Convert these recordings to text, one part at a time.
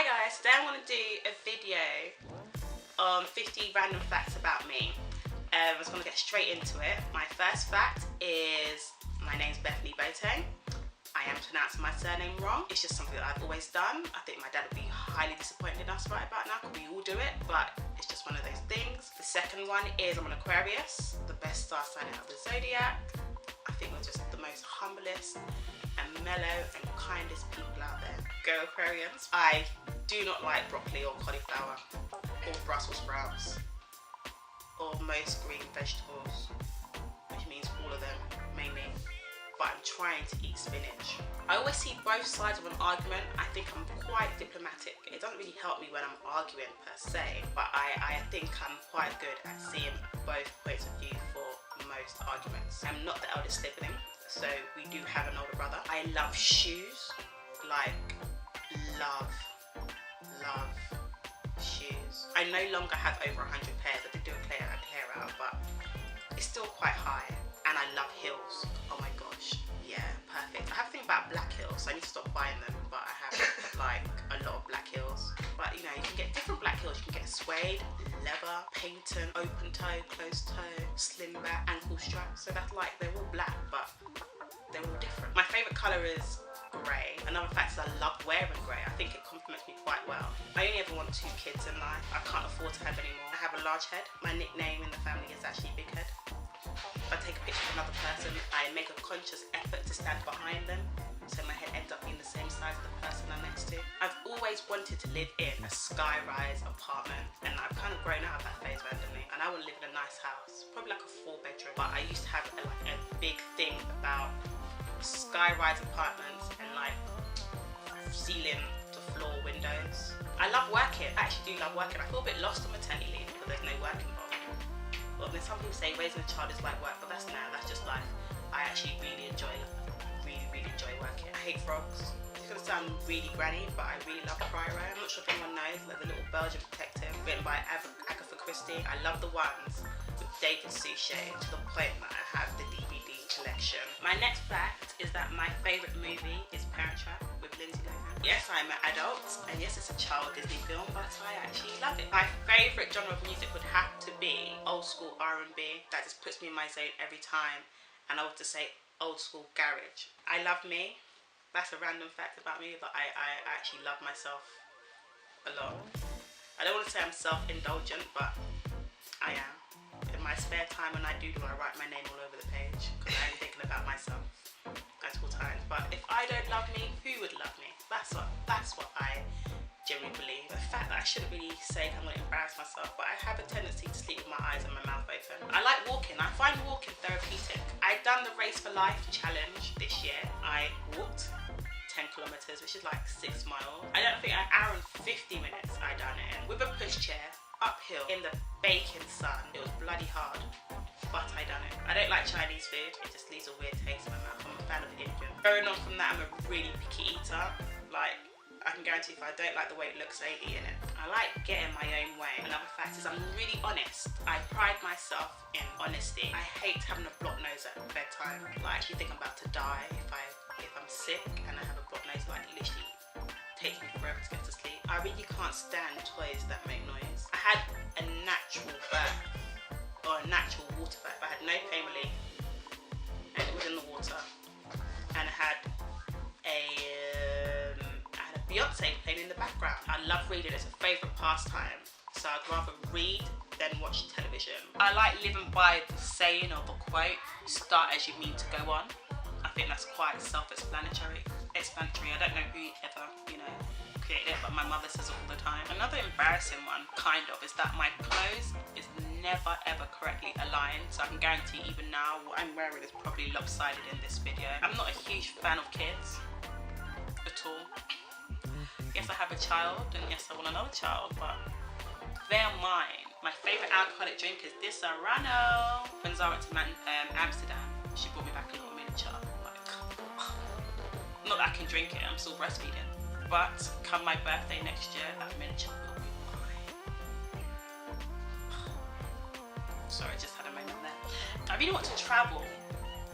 Hi guys, today I'm going to do a video on 50 random facts about me. I'm just going to get straight into it. My first fact is my name's Bethany. I am pronouncing my surname wrong. It's just something that I've always done. I think my dad would be highly disappointed in us right about now because we all do it, but it's just one of those things. The second one is I'm an Aquarius, the best star sign out of the zodiac. I think we're just the most humblest and mellow and kindest people out there. Go Aquarians. I do not like broccoli or cauliflower or Brussels sprouts or most green vegetables, which means all of them mainly, but I'm trying to eat spinach. I always see both sides of an argument. I think I'm quite diplomatic. It doesn't really help me when I'm arguing per se, but I think I'm quite good at seeing both points of view for most arguments. I'm not the eldest sibling, so we do have an older brother. I love shoes, like love shoes. I no longer have over 100 pairs. I did do a clear out, but it's still quite high. And I love heels. Oh my gosh, yeah, perfect. I have a thing about black heels, so I need to stop buying them, but I have like a lot of black heels. But you know, you can get different black heels. You can get suede, leather, patent, open toe, closed toe, slim back, ankle strap. So that's like, they're all black, but they're all different. My favourite colour is grey. Another fact is I love wearing grey. I think it complements me quite well. I only ever want 2 kids in life. I can't afford to have any more. I have a large head. My nickname in the family is actually Big Head. If I take a picture of another person, I make a conscious effort to stand behind them, so my head ends up being the same size as the person I'm next to. I've always wanted to live in a skyrise apartment, and I've kind of grown out of that phase randomly, and I want to live in a nice house, probably like a 4-bedroom. But I used to have a big thing about skyrise apartments and like ceiling to floor windows. I love working. I actually do love working. I feel a bit lost on maternity leave because there's no work involved. Well, then some people say raising a child is like work, but that's just life. I actually really enjoy working. I hate frogs. It's gonna sound really granny, but I really love Poirot. I'm not sure if anyone knows, like the little Belgian detective written by Agatha Christie. I love the ones with David Suchet to the point that I have the DVD collection. My next fact is that my favourite movie is Parent Trap with Lindsay Lohan. Yes, I'm an adult, and yes, it's a child Disney film, but I actually love it. My favourite genre of music would have to be old school R&B. That just puts me in my zone every time. And I want to say old school garage. I love me. That's a random fact about me, but I actually love myself a lot. I don't want to say I'm self-indulgent, but I am. In my spare time when I write my name all over the page because I'm thinking about myself at all times. But if I don't love me, who would love me? That's what I generally believe. The fact that I shouldn't really say I'm going to embarrass myself, but I have a tendency to sleep with my eyes and my mouth open. I like walking. I find walking therapeutic. I've done the Race for Life challenge this year. I walked 10 kilometers, which is like 6 miles. I don't think an hour and 50 minutes I done it with a pushchair uphill in the baking sun. It was bloody hard, but I done it. I don't like Chinese food. It just leaves a weird taste in my mouth. I'm a fan of Indian. Going on from that, I'm a really picky eater. Like, I can guarantee if I don't like the way it looks, I ain't eating it. I like getting my own way. Another fact is I'm really honest. I pride myself in honesty. I hate having a blocked nose at bedtime. Like, I actually think I'm about to die if I'm sick and I have a blocked nose. Like, literally takes me forever to get to sleep. I really can't stand toys that make noise. I had a natural birth, or a natural water birth. I had no pain relief, and it was in the water. And I had a Beyonce playing in the background. I love reading. It's a favourite pastime. So I'd rather read than watch television. I like living by the saying of a quote, start as you mean to go on. I think that's quite self-explanatory. I don't know who ever, created it, but my mother says it all the time. Another embarrassing one, kind of, is that my clothes is never ever correctly aligned. So I can guarantee even now what I'm wearing is probably lopsided in this video. I'm not a huge fan of kids at all. Yes, I have a child, and yes, I want another child, but they're mine. My favourite alcoholic drink is this Serrano. When Zara went to Amsterdam, she brought me back a little miniature. Not that I can drink it, I'm still breastfeeding. But come my birthday next year, that miniature will be mine. Sorry, I just had a moment there. I really want to travel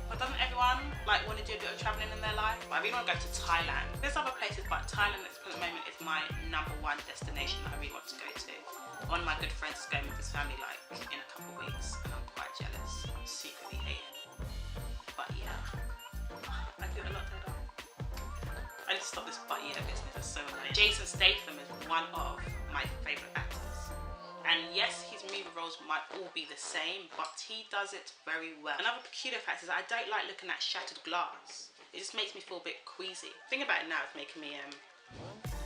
But doesn't everyone like want to do a bit of travelling in their life? I really want to go to Thailand. There's other places, but Thailand at the moment is my #1 destination that I really want to go to. One of my good friends is going with his family like in a couple of weeks, and I'm quite jealous. I'm secretly hating. But yeah, I do a lot to that. I need to stop this butt eater business. It's so annoying. Jason Statham is one of my favourite actors. And yes, his movie roles might all be the same, but he does it very well. Another peculiar fact is that I don't like looking at shattered glass. It just makes me feel a bit queasy. Thinking about it now, it's making me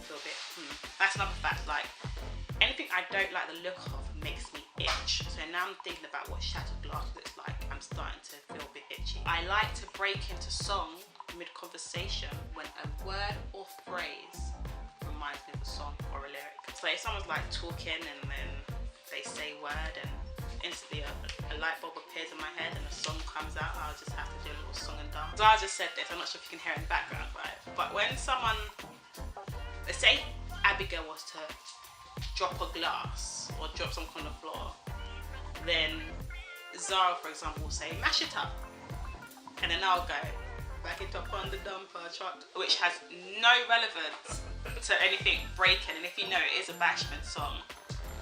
feel a bit, That's another fact, like, anything I don't like the look of makes me itch. So now I'm thinking about what shattered glass looks like. I'm starting to feel a bit itchy. I like to break into song mid-conversation when a word or phrase reminds me of a song or a lyric. So if someone's like talking and then they say word and instantly a light bulb appears in my head and a song comes out, I'll just have to do a little song and dance. So I just said this, I'm not sure if you can hear it in the background, right? But when someone, let's say Abigail was to drop a glass or drop something on the floor, then Zara, for example, will say, mash it up. And then I'll go, back it up on the dumper truck, which has no relevance to anything breaking. And if you know, it is a Bashment song,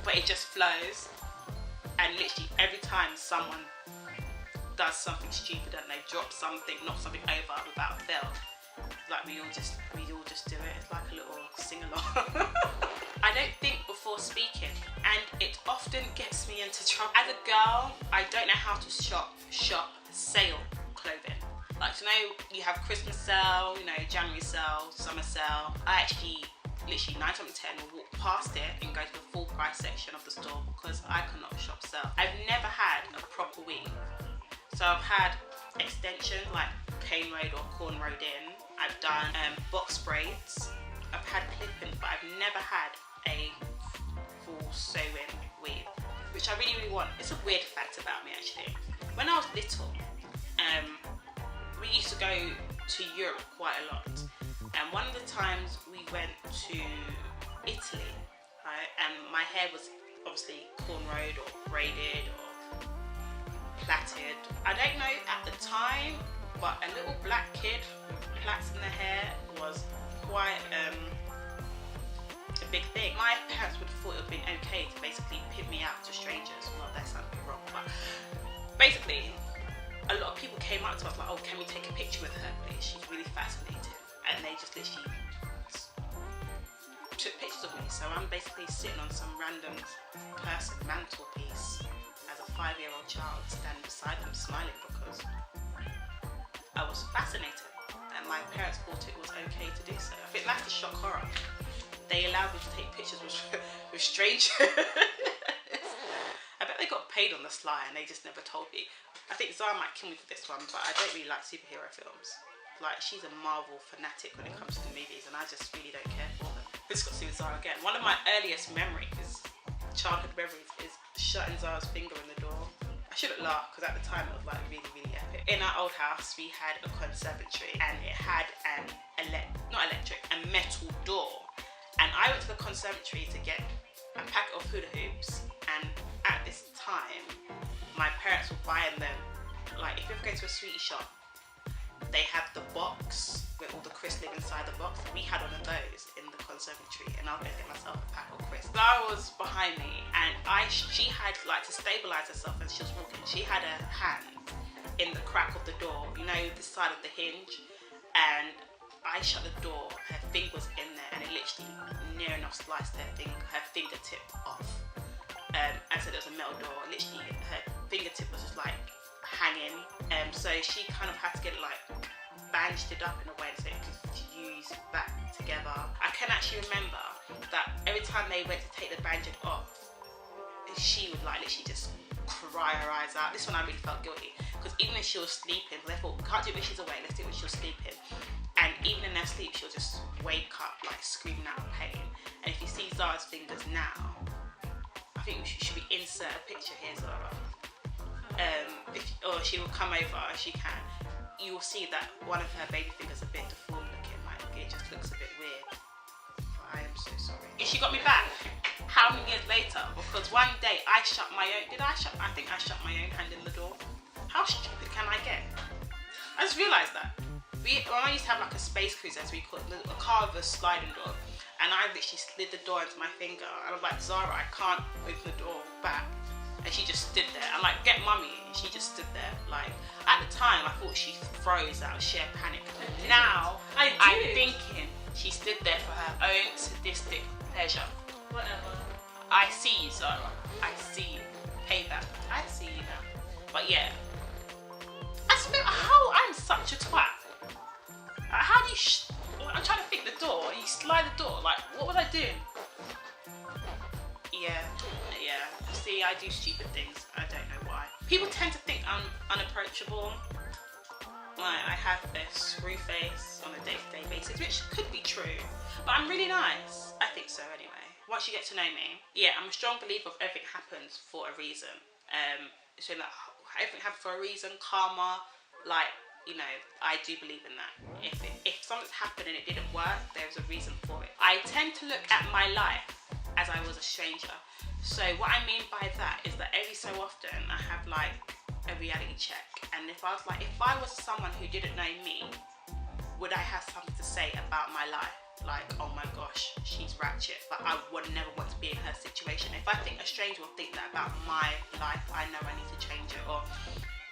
but it just flows. And literally every time someone does something stupid and they drop something, knock something over without fail, like we all just do it. It's like a little sing-along. I don't think before speaking, and it often gets me into trouble. As a girl, I don't know how to shop sale clothing. Like, you know, you have Christmas sale, you know, January sale, summer sale. I actually, literally 9 times out of 10 will walk past it and go to the full price section of the store because I cannot shop sale. I've never had a proper weave. So I've had extension like cane road or corn road in. I've done box braids. I've had clipping, but I've never had a full sew-in weave, which I really, really want. It's a weird fact about me actually. When I was little, we used to go to Europe quite a lot, and one of the times we went to Italy, right, and my hair was obviously cornrowed or braided or plaited. I don't know at the time, but a little black kid with plaits in the hair was quite a big thing. My parents would have thought it would have been okay to basically pimp me out to strangers. Well, that sounds a bit wrong, but basically a lot of people came up to us like, oh, can we take a picture with her please? She's really fascinating. And they just literally took pictures of me. So I'm basically sitting on some random person mantelpiece as a 5-year-old child, standing beside them smiling because I was fascinated. And my parents thought it was okay to do so. I think that's the shock horror. They allowed me to take pictures with strangers. I bet they got paid on the sly and they just never told me. I think Zara might kill me for this one, but I don't really like superhero films. Like, she's a Marvel fanatic when it comes to the movies, and I just really don't care for them. This got to do with Zara again. One of my earliest memories, childhood memories, is shutting Zara's finger in the door. I shouldn't laugh because at the time it was like really, really epic. In our old house, we had a conservatory and it had a metal door. And I went to the conservatory to get a packet of hula hoops, and at this time, my parents were buying them. Like, if you ever go to a sweetie shop, they have the box with all the crisps live inside the box. We had one of those in the conservatory, and I was going to get myself a pack of crisps. Zara was behind me, and she had, like, to stabilize herself as she was walking, she had her hand in the crack of the door, you know, the side of the hinge, and I shut the door, her finger was in there, and it literally near enough sliced her fingertip off. And so there was a metal door, literally her fingertip was just like hanging, so she kind of had to get it like bandaged it up in a way so it could fuse back together. I can actually remember that every time they went to take the bandage off, she would like literally just cry her eyes out. This one I really felt guilty, because even if she was sleeping, they thought, we can't do it when she's awake, let's do it when she was sleeping. And even in her sleep, she'll just wake up like screaming out of pain. And if you see Zara's fingers now, I think we should insert a picture here, Zara. Or she will come over if she can. You will see that one of her baby fingers is a bit deformed looking, like it just looks a bit weird. But I am so sorry. She got me back. How many years later? Because one day I shut my own. I think I shut my own hand in the door. How stupid can I get? I just realised that. When I used to have like a space cruiser, as we call it, a car with a sliding door, and I literally slid the door into my finger, and I'm like, Zara, I can't open the door back. And she just stood there. I'm like, get mummy. And she just stood there. Like, at the time, I thought she froze out of sheer panic. Now, I'm thinking she stood there for her own sadistic pleasure. Whatever. I see you, Zara. I see you. Payback. I see you now. But yeah. I just feel how I'm such a twat. How do you I'm trying to think the door. You slide the door. Like, what was I doing? Yeah. See, I do stupid things. I don't know why. People tend to think I'm unapproachable. Like, I have this screw face on a day-to-day basis, which could be true. But I'm really nice. I think so anyway. Once you get to know me. Yeah, I'm a strong believer of everything happens for a reason. So that everything happens for a reason. Karma, like, you know, I do believe in that. If something's happened and it didn't work, there's a reason for it. I tend to look at my life as I was a stranger. So what I mean by that is that every so often I have like a reality check, and if I was someone who didn't know me, would I have something to say about my life? Like, oh my gosh, she's ratchet, but I would never want to be in her situation. If I think a stranger will think that about my life, I know I need to change it. Or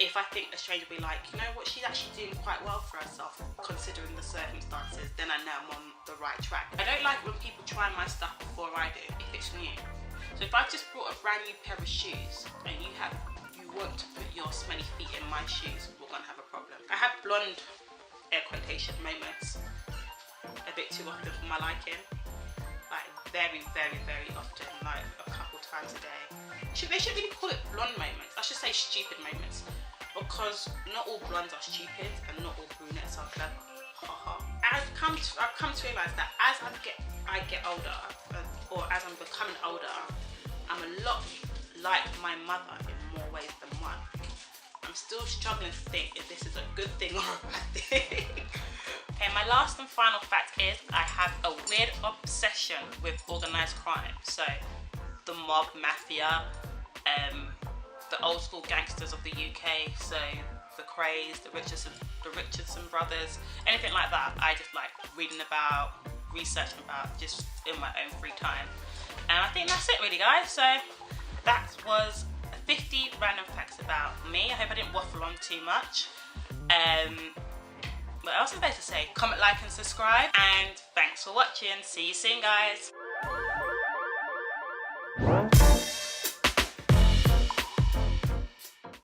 if I think a stranger will be like, you know what, she's actually doing quite well for herself considering the circumstances, then I know I'm on the right track. I don't like when people try my stuff before I do, if it's new. So if I've just brought a brand new pair of shoes and you want to put your smelly feet in my shoes, we're gonna have a problem. I have blonde, air quotation, moments a bit too often for my liking. Like very, very, very often, like a couple times a day. They shouldn't really call it blonde moments. I should say stupid moments, because not all blondes are stupid and not all brunettes are clever. I've come to realise that as I get older, or as I'm becoming older, I'm a lot like my mother in more ways than one. I'm still struggling to think if this is a good thing or a bad thing. Okay, my last and final fact is I have a weird obsession with organised crime. So the mob, mafia, the old school gangsters of the UK, so the Krays, the Richardson brothers, anything like that. I just like reading about, researching about, just in my own free time. And I think that's it really, guys. So that was 50 random facts about me. I hope I didn't waffle on too much. What else am I supposed to say? Comment, like and subscribe, and thanks for watching. See you soon, guys.